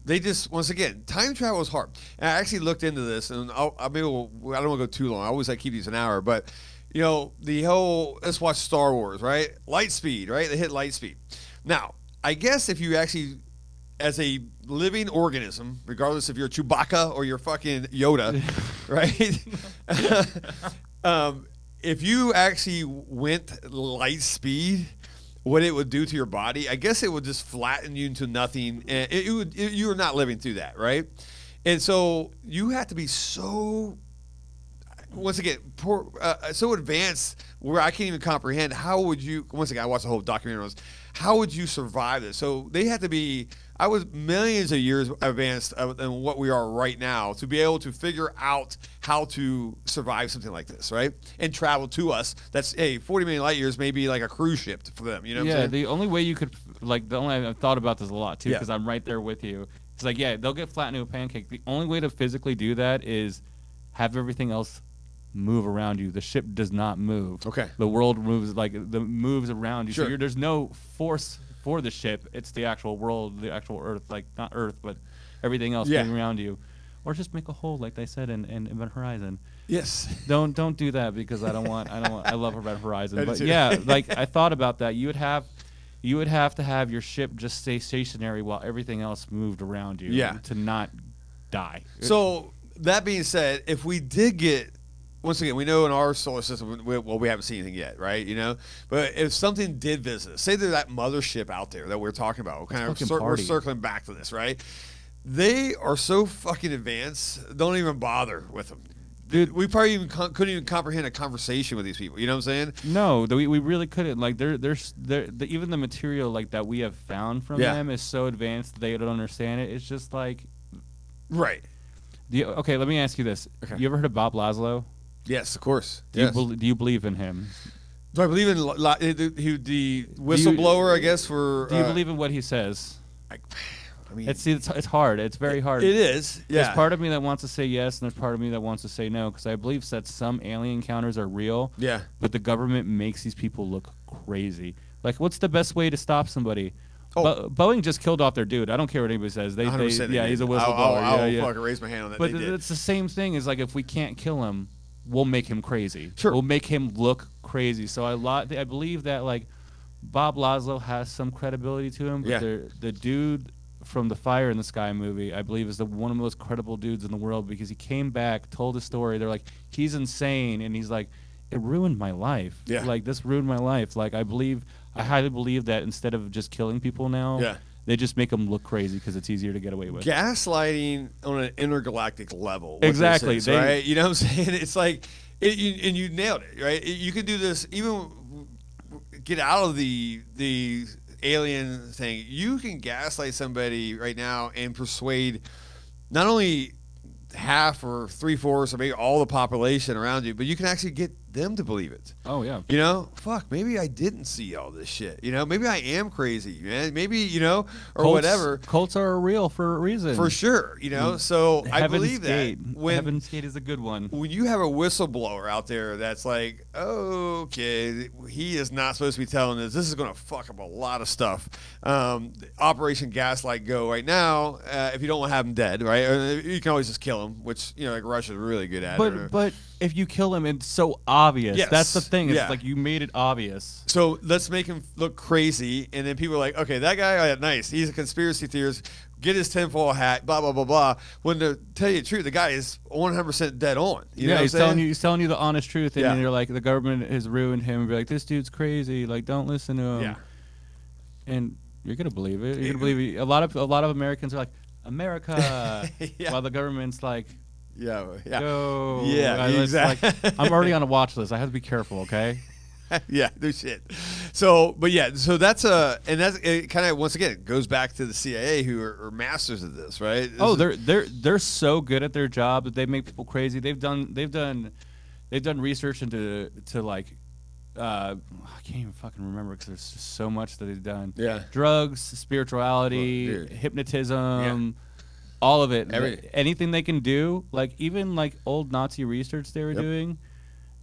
they just, once again, time travel is hard. And I actually looked into this, and I don't want to go too long. I always keep these an hour, but you know, the whole, let's watch Star Wars, right? Light speed, right? They hit light speed. Now, I guess if you actually, as a living organism, regardless if you're Chewbacca or you're fucking Yoda, right? If you actually went light speed, what it would do to your body, I guess it would just flatten you into nothing. And you are not living through that, right? And so you have to be so, once again, so advanced where I can't even comprehend. How would you, once again, I watched the whole documentary on this, how would you survive this? So they had to be, I was millions of years advanced than what we are right now to be able to figure out how to survive something like this, right? And travel to us. That's, hey, 40 million light years may be like a cruise ship for them, you know what I'm saying? The only way you could, I've thought about this a lot too, because I'm right there with you. It's like, yeah, they'll get flattened into a pancake. The only way to physically do that is have everything else move around you. The ship does not move. Okay. The world moves moves around you. Sure. So there's no force for the ship. It's the actual world, the actual Earth, like not Earth, but everything else moving around you. Or just make a hole, like they said in Event Horizon. Yes. Don't do that, because I love Event Horizon. But yeah, like I thought about that. You would have to have your ship just stay stationary while everything else moved around you to not die. So that being said, if we did get, once again, we know in our solar system, we haven't seen anything yet, right? You know, but if something did visit, say there's that mothership out there that we're talking about, we're circling back to this, right? They are so fucking advanced. Don't even bother with them, dude. We probably even couldn't even comprehend a conversation with these people. You know what I'm saying? No, we really couldn't. Like, even the material like that we have found from them is so advanced they don't understand it. It's just like, right. Okay, let me ask you this: You ever heard of Bob Laszlo? Yes, of course. Do you believe in him? Do I believe in the whistleblower? I guess for. Do you believe in what he says? I mean, it's hard. It's very hard. It is. Yeah. There's part of me that wants to say yes, and there's part of me that wants to say no, because I believe that some alien encounters are real. Yeah. But the government makes these people look crazy. Like, what's the best way to stop somebody? Oh. Boeing just killed off their dude. I don't care what anybody says. He's a whistleblower. I'll fucking raise my hand on that. But it's the same thing. Is like, if we can't kill him, we'll make him crazy. Sure. We'll make him look crazy. So I believe that, like, Bob Laszlo has some credibility to him. But the dude from the Fire in the Sky movie, I believe, is one of the most credible dudes in the world, because he came back, told his story. They're like, he's insane, and he's like, it ruined my life. Yeah. Like, this ruined my life. Like, I highly believe that instead of just killing people now, they just make them look crazy because it's easier to get away with. Gaslighting on an intergalactic level. Exactly. Right? You know what I'm saying? It's like, and you nailed it, right? You can do this, even get out of the alien thing. You can gaslight somebody right now and persuade not only half or 3/4 or maybe all the population around you, but you can actually get them to believe it. Oh yeah. You know, fuck, maybe I didn't see all this shit. You know, maybe I am crazy, man. Maybe, you know, or whatever. Cults are real for a reason. For sure, you know. So I believe that Heaven's Gate is a good one. When you have a whistleblower out there that's like, oh, okay, he is not supposed to be telling us. This is going to fuck up a lot of stuff. Operation Gaslight Go right now. If you don't want to have him dead, right? Or you can always just kill him, which, you know, like Russia's really good at. But if you kill him, it's so obvious. Yes. That's the thing. It's like you made it obvious. So let's make him look crazy, and then people are like, okay, that guy, nice. He's a conspiracy theorist. Get his tinfoil hat, blah, blah, blah, blah. When to tell you the truth, the guy is 100% dead on. You know he's telling you the honest truth, and then you're like, the government has ruined him. And be like, this dude's crazy. Like, don't listen to him. Yeah. And you're going to believe it. You're going to believe it. A lot of Americans are like, America, while the government's like, go. Yeah, exactly. Like, I'm already on a watch list. I have to be careful, okay? Yeah, no shit. So, but yeah, so that's it kind of, once again, it goes back to the CIA, who are masters of this, right? They're so good at their job that they make people crazy. They've done research into like, I can't even fucking remember because there's just so much that they've done. Yeah, drugs, spirituality, hypnotism. Yeah. All of it. Anything they can do, like even like old Nazi research they were doing.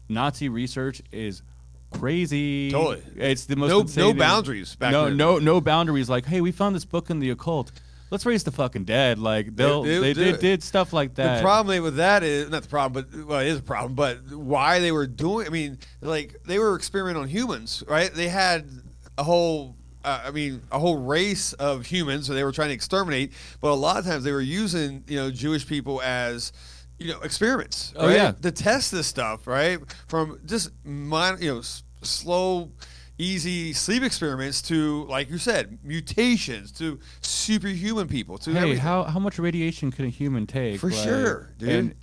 Nazi research is crazy. Totally. It's the most no boundaries back then. No boundaries. Like, hey, we found this book in the occult. let's raise the fucking dead. Like they did stuff like that. The problem with that is not the problem, but well, it is a problem. But why they were doing? I mean, like they were experimenting on humans, right? They had a whole. A whole race of humans that they were trying to exterminate, but a lot of times they were using, Jewish people as, experiments, right? Oh, yeah. To test this stuff, right? From just slow, easy sleep experiments to, like you said, mutations to superhuman people. To everything. how much radiation could a human take? For sure, dude. And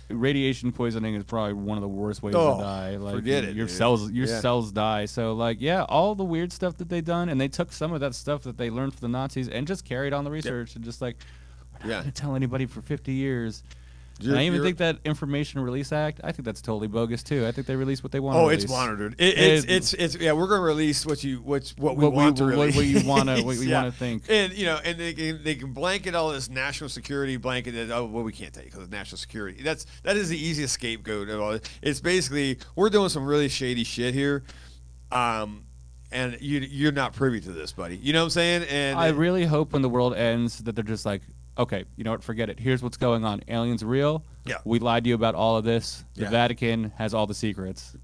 radiation poisoning is probably one of the worst ways to die. Like, forget it. Your cells die. So, like, yeah, all the weird stuff that they done, and they took some of that stuff that they learned from the Nazis and just carried on the research and just like, we're not going to tell anybody for 50 years. And I even think that Information Release Act, I think that's totally bogus too. I think they release what they want. Oh, it's monitored. It's yeah. We're going to release what we want to release. What you want to think. And and they can blanket all this national security blanket. We can't take because of national security. That is the easiest scapegoat of all this. It's basically we're doing some really shady shit here. And you're not privy to this, buddy. You know what I'm saying? And I really hope when the world ends that they're just like, okay, you know what? Forget it. Here's what's going on. Aliens are real. Yeah. We lied to you about all of this. The Vatican has all the secrets.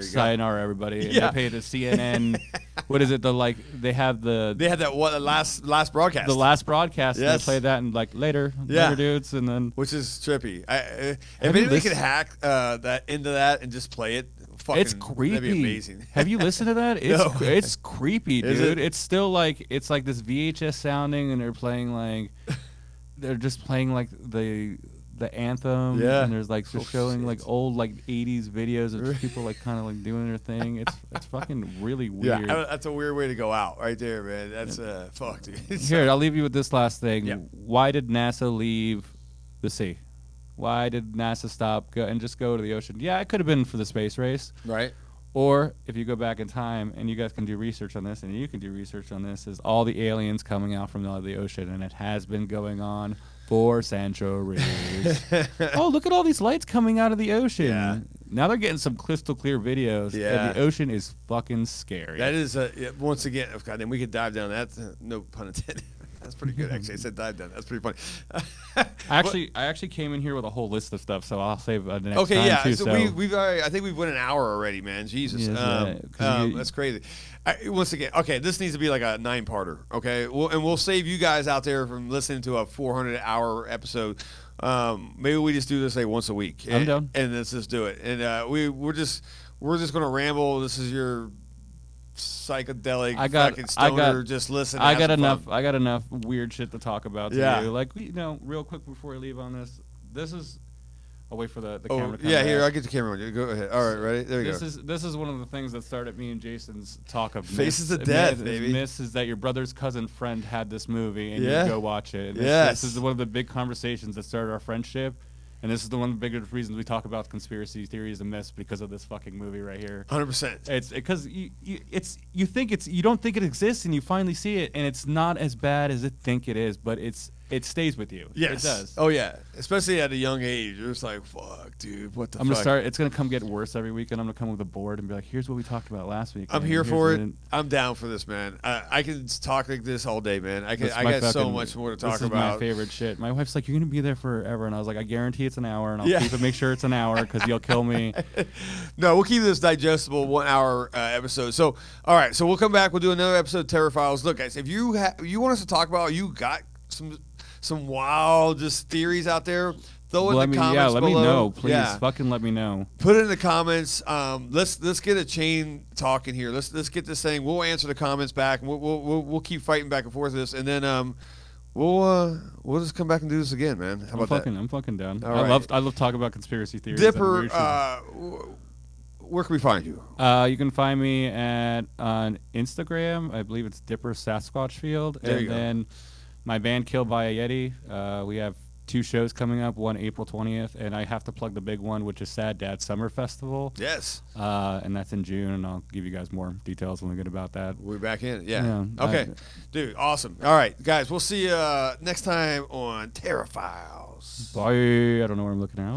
Sayonara, everybody. And they pay the CNN. What is it? They have that last broadcast. The last broadcast. Yes. And they play that and later dudes, and then which is trippy. If anybody could hack that into that and just play it. It's creepy. That'd be amazing. Have you listened to that? It's creepy, dude. It? It's still like this VHS sounding, and they're just playing like the anthem. Yeah. And there's just showing old 80s videos of people kind of doing their thing. It's fucking really weird. Yeah, that's a weird way to go out right there, man. That's fuck, dude. Here, I'll leave you with this last thing. Yeah. Why did NASA leave the sea? Why did NASA stop and just go to the ocean? Yeah, it could have been for the space race. Right. Or if you go back in time, and you guys can do research on this, and you can do research on this, is all the aliens coming out from the ocean, and it has been going on for centuries. Oh, look at all these lights coming out of the ocean. Yeah. Now they're getting some crystal clear videos, and the ocean is fucking scary. That is, once again, goddamn, we could dive down that. No pun intended. That's pretty good, actually. I said dive down. That's pretty funny. I actually came in here with a whole list of stuff, so I'll save the next time too. So we've already, I think we've went an hour already, man. Jesus, that's crazy. Once again, okay, this needs to be like a 9-parter. Okay, we'll save you guys out there from listening to a 400-hour episode. Maybe we just do this once a week. I'm down. And let's just do it. And we're just gonna ramble. This is your psychedelic fucking stoner, just listen. I got enough weird shit to talk about today. Real quick before I leave on this is I'll wait for the camera to come back. Here, I'll get the camera on you. Go ahead. All right, ready? There you go. This is one of the things that started me and Jason's talk of Faces of Death, baby. Myths is that your brother's cousin friend had this movie and you go watch it. And this is one of the big conversations that started our friendship. And this is one of the biggest reasons we talk about conspiracy theories and myths, because of this fucking movie right here. 100%. It's because you don't think it exists, and you finally see it, and it's not as bad as it think it is, but it stays with you. Yes. It does. Oh yeah, especially at a young age. You're just like, fuck, dude, what the fuck? It's gonna come get worse every week, and I'm gonna come with a board and be like, here's what we talked about last week. I'm here for it. I'm down for this, man. I can talk like this all day, man. I got so much more to talk about. This is my favorite shit. My wife's like, you're gonna be there forever, and I was like, I guarantee it's an hour, and I'll make sure it's an hour because you'll kill me. No, we'll keep this digestible 1 hour episode. So all right, so we'll come back. We'll do another episode of Terror Files. Look, guys, if you want us to talk about, you got some wild just theories out there, throw it in the comments let below. Me know, please. Fucking let me know. Put it in the comments. Let's get a chain talking here. Let's get this thing. We'll answer the comments back. We'll keep fighting back and forth with this, and then we'll just come back and do this again, man. How about that? I'm fucking down. All right. I love talking about conspiracy theories. Dipper, where can we find you? You can find me on Instagram. I believe it's Dipper Sasquatchfield. There you go. Then my band Killed By A Yeti. We have 2 shows coming up, one April 20th, and I have to plug the big one, which is Sad Dad Summer Festival. Yes. And that's in June, and I'll give you guys more details when we get about that. We're back in. Yeah. Okay. Dude, awesome. All right, guys, we'll see you next time on Terror Files. Bye. I don't know where I'm looking out.